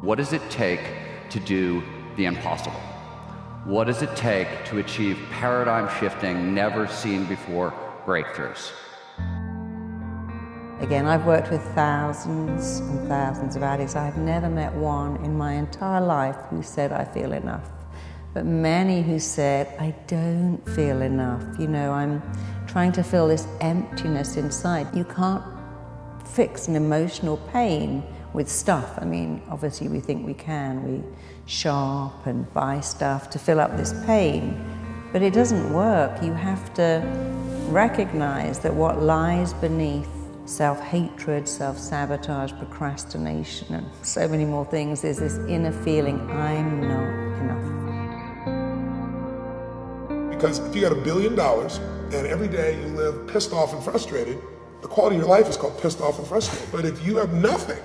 What does it take to do the impossible? What does it take to achieve paradigm-shifting, never-seen-before breakthroughs? Again, I've worked with thousands and thousands of addicts. I've never met one in my entire life who said, I feel enough. But many who said, I don't feel enough. You know, I'm trying to fill this emptiness inside. You can't fix an emotional pain with stuff. I mean, obviously we think we can. We shop and buy stuff to fill up this pain. But it doesn't work. You have to recognize that what lies beneath self-hatred, self-sabotage, procrastination, and so many more things is this inner feeling, I'm not enough. Because if you got $1 billion and every day you live pissed off and frustrated, the quality of your life is called pissed off and frustrated. But if you have nothing,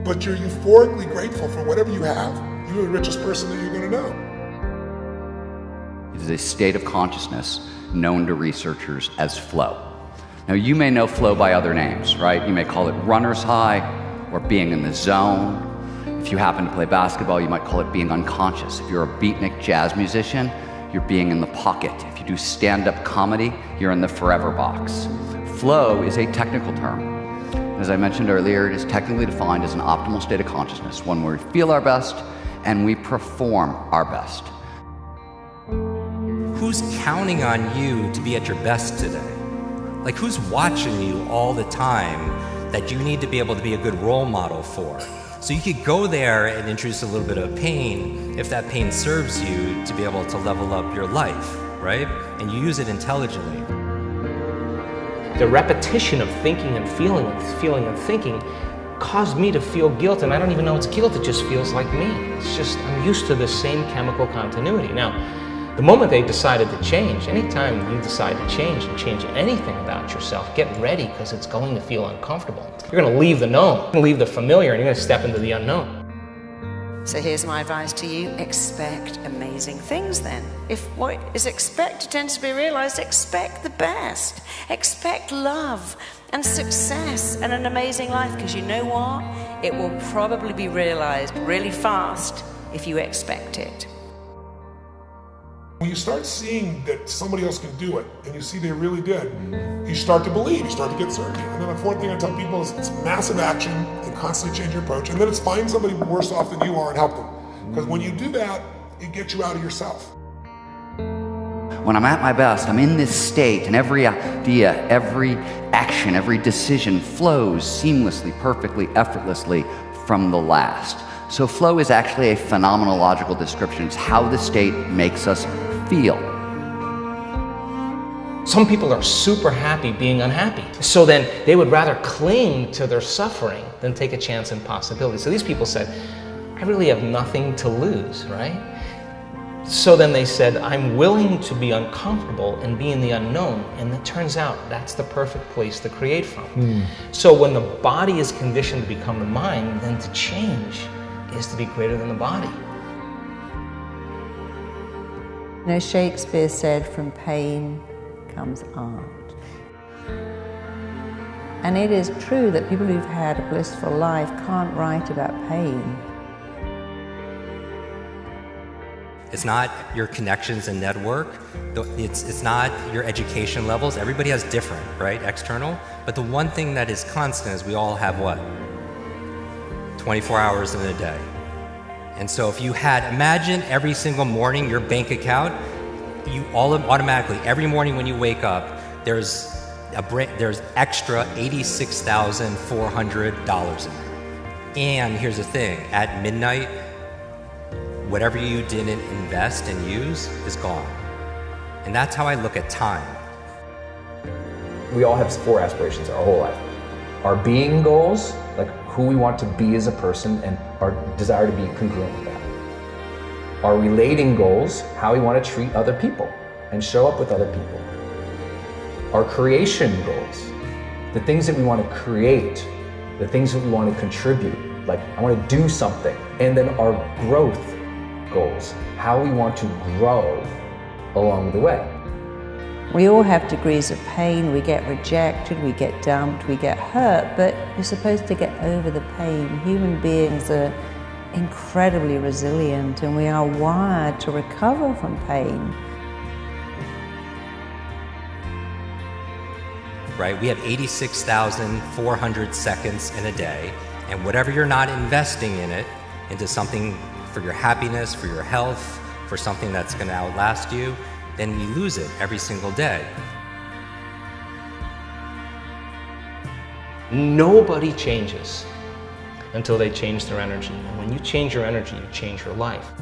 but you're euphorically grateful for whatever you have, you're the richest person that you're going to know. It is a state of consciousness known to researchers as flow. Now, you may know flow by other names, right? You may call it runner's high or being in the zone. If you happen to play basketball, you might call it being unconscious. If you're a beatnik jazz musician, you're being in the pocket. If you do stand-up comedy, you're in the forever box. Flow is a technical term. As I mentioned earlier, it is technically defined as an optimal state of consciousness, one where we feel our best and we perform our best. Who's counting on you to be at your best today? Like, who's watching you all the time that you need to be able to be a good role model for? So you could go there and introduce a little bit of pain if that pain serves you to be able to level up your life, right? And you use it intelligently. The repetition of thinking and feeling and thinking caused me to feel guilt, and I don't even know it's guilt, it just feels like me. It's just, I'm used to the same chemical continuity. Now, the moment they decided to change, anytime you decide to change and change anything about yourself, get ready, because it's going to feel uncomfortable. You're going to leave the known, you're going to leave the familiar, and you're going to step into the unknown. So here's my advice to you, expect amazing things then. If what is expected tends to be realized, expect the best. Expect love and success and an amazing life, because you know what? It will probably be realized really fast if you expect it. When you start seeing that somebody else can do it, and you see they really did, you start to believe, you start to get certain. And then the fourth thing I tell people is it's massive action and constantly change your approach, and then it's find somebody worse off than you are and help them. Because when you do that, it gets you out of yourself. When I'm at my best, I'm in this state, and every idea, every action, every decision flows seamlessly, perfectly, effortlessly from the last. So flow is actually a phenomenological description. It's how the state makes us feel. Some people are super happy being unhappy. So then they would rather cling to their suffering than take a chance in possibility. So these people said, I really have nothing to lose, right? So then they said, I'm willing to be uncomfortable and be in the unknown. And it turns out that's the perfect place to create from. So when the body is conditioned to become the mind, then to change is to be greater than the body. You know, Shakespeare said, from pain comes art. And it is true that people who've had a blissful life can't write about pain. It's not your connections and network. It's not your education levels. Everybody has different, right? External. But the one thing that is constant is we all have what? 24 hours in a day. And so if you had, imagine every single morning your bank account, you all automatically, every morning when you wake up, there's extra $86,400 in there. And here's the thing, at midnight, whatever you didn't invest and use is gone. And that's how I look at time. We all have 4 aspirations our whole life. Our being goals, like who we want to be as a person and our desire to be congruent with that. Our relating goals, how we want to treat other people and show up with other people. Our creation goals, the things that we want to create, the things that we want to contribute, like I want to do something. And then our growth goals, how we want to grow along the way. We all have degrees of pain. We get rejected, we get dumped, we get hurt, but you're supposed to get over the pain. Human beings are incredibly resilient and we are wired to recover from pain. Right? We have 86,400 seconds in a day, and whatever you're not investing in it, into something for your happiness, for your health, for something that's going to outlast you, then we lose it every single day. Nobody changes until they change their energy. And when you change your energy, you change your life.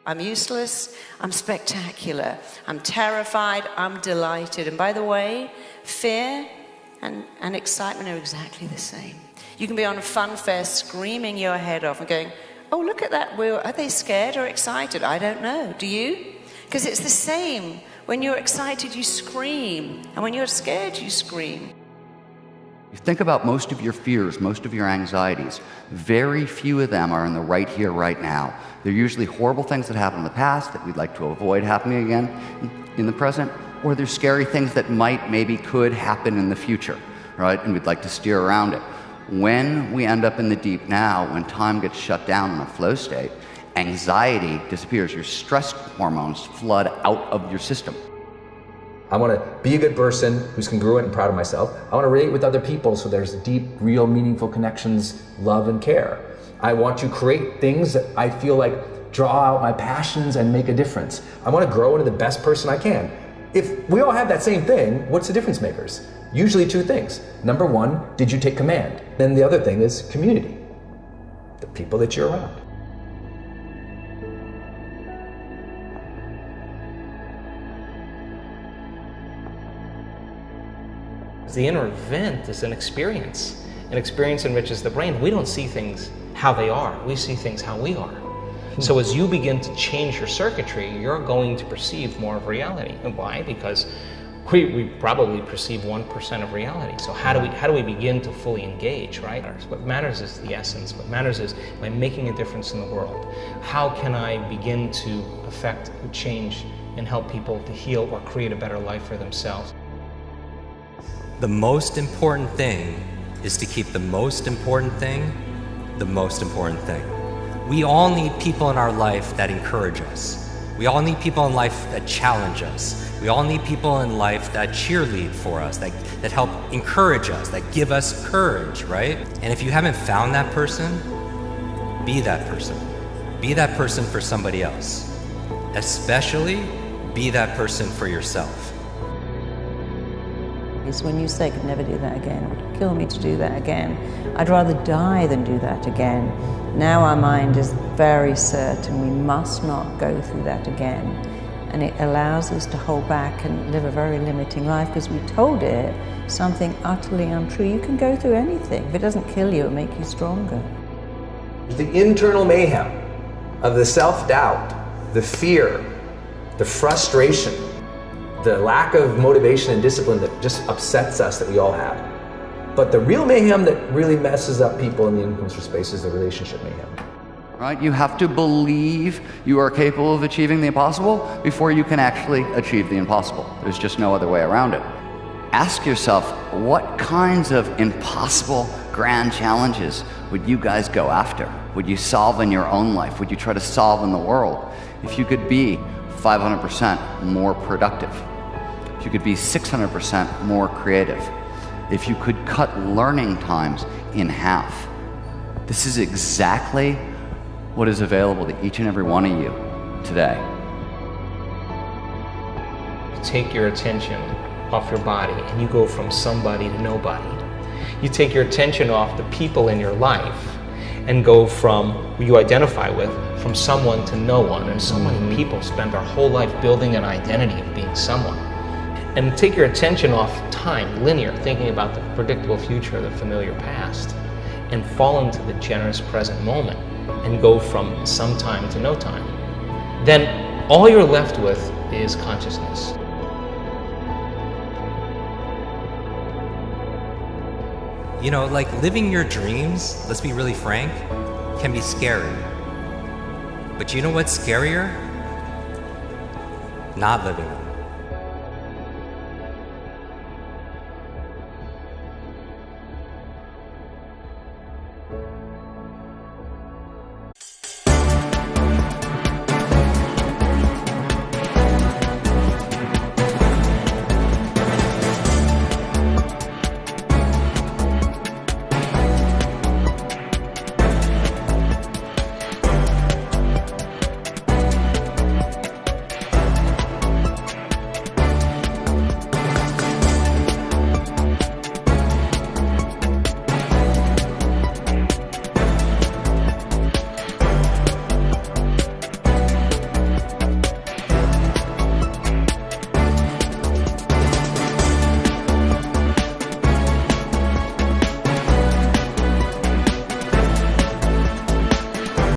I'm useless, I'm spectacular, I'm terrified, I'm delighted. And by the way, fear and excitement are exactly the same. You can be on a fun fair screaming your head off and going, oh, look at that wheel. Are they scared or excited? I don't know. Do you? Because it's the same. When you're excited, you scream. And when you're scared, you scream. You think about most of your fears, most of your anxieties. Very few of them are in the right here, right now. They're usually horrible things that happened in the past that we'd like to avoid happening again in the present, or they're scary things that maybe could happen in the future, right? And we'd like to steer around it. When we end up in the deep now, when time gets shut down in a flow state, anxiety disappears. Your stress hormones flood out of your system. I want to be a good person who's congruent and proud of myself. I want to relate with other people so there's deep, real, meaningful connections, love, and care. I want to create things that I feel like draw out my passions and make a difference. I want to grow into the best person I can. If we all have that same thing, what's the difference makers? Usually two things. Number one, did you take command? Then the other thing is community, the people that you're around. The inner event is an experience. An experience enriches the brain. We don't see things how they are. We see things how we are. So as you begin to change your circuitry, you're going to perceive more of reality. And why? Because we probably perceive 1% of reality. So how do we begin to fully engage, right? What matters is the essence. What matters is, am I making a difference in the world? How can I begin to affect change and help people to heal or create a better life for themselves? The most important thing is to keep the most important thing the most important thing. We all need people in our life that encourage us. We all need people in life that challenge us. We all need people in life that cheerlead for us, that help encourage us, that give us courage, right? And if you haven't found that person, be that person. Be that person for somebody else. Especially, be that person for yourself. Is when you say, I could never do that again, it would kill me to do that again. I'd rather die than do that again. Now our mind is very certain we must not go through that again. And it allows us to hold back and live a very limiting life because we told it something utterly untrue. You can go through anything. If it doesn't kill you, it'll make you stronger. The internal mayhem of the self-doubt, the fear, the frustration, the lack of motivation and discipline that just upsets us that we all have. But the real mayhem that really messes up people in the influencer space is the relationship mayhem. Right? You have to believe you are capable of achieving the impossible before you can actually achieve the impossible. There's just no other way around it. Ask yourself, what kinds of impossible grand challenges would you guys go after? Would you solve in your own life? Would you try to solve in the world? If you could be 500% more productive, if you could be 600% more creative, if you could cut learning times in half. This is exactly what is available to each and every one of you today. You take your attention off your body and you go from somebody to nobody. You take your attention off the people in your life and go from who you identify with, from someone to no one. And so many people spend their whole life building an identity of being someone. And take your attention off time, linear, thinking about the predictable future or the familiar past, and fall into the generous present moment and go from some time to no time. Then all you're left with is consciousness. You know, like living your dreams, let's be really frank, can be scary. But you know what's scarier? Not living them.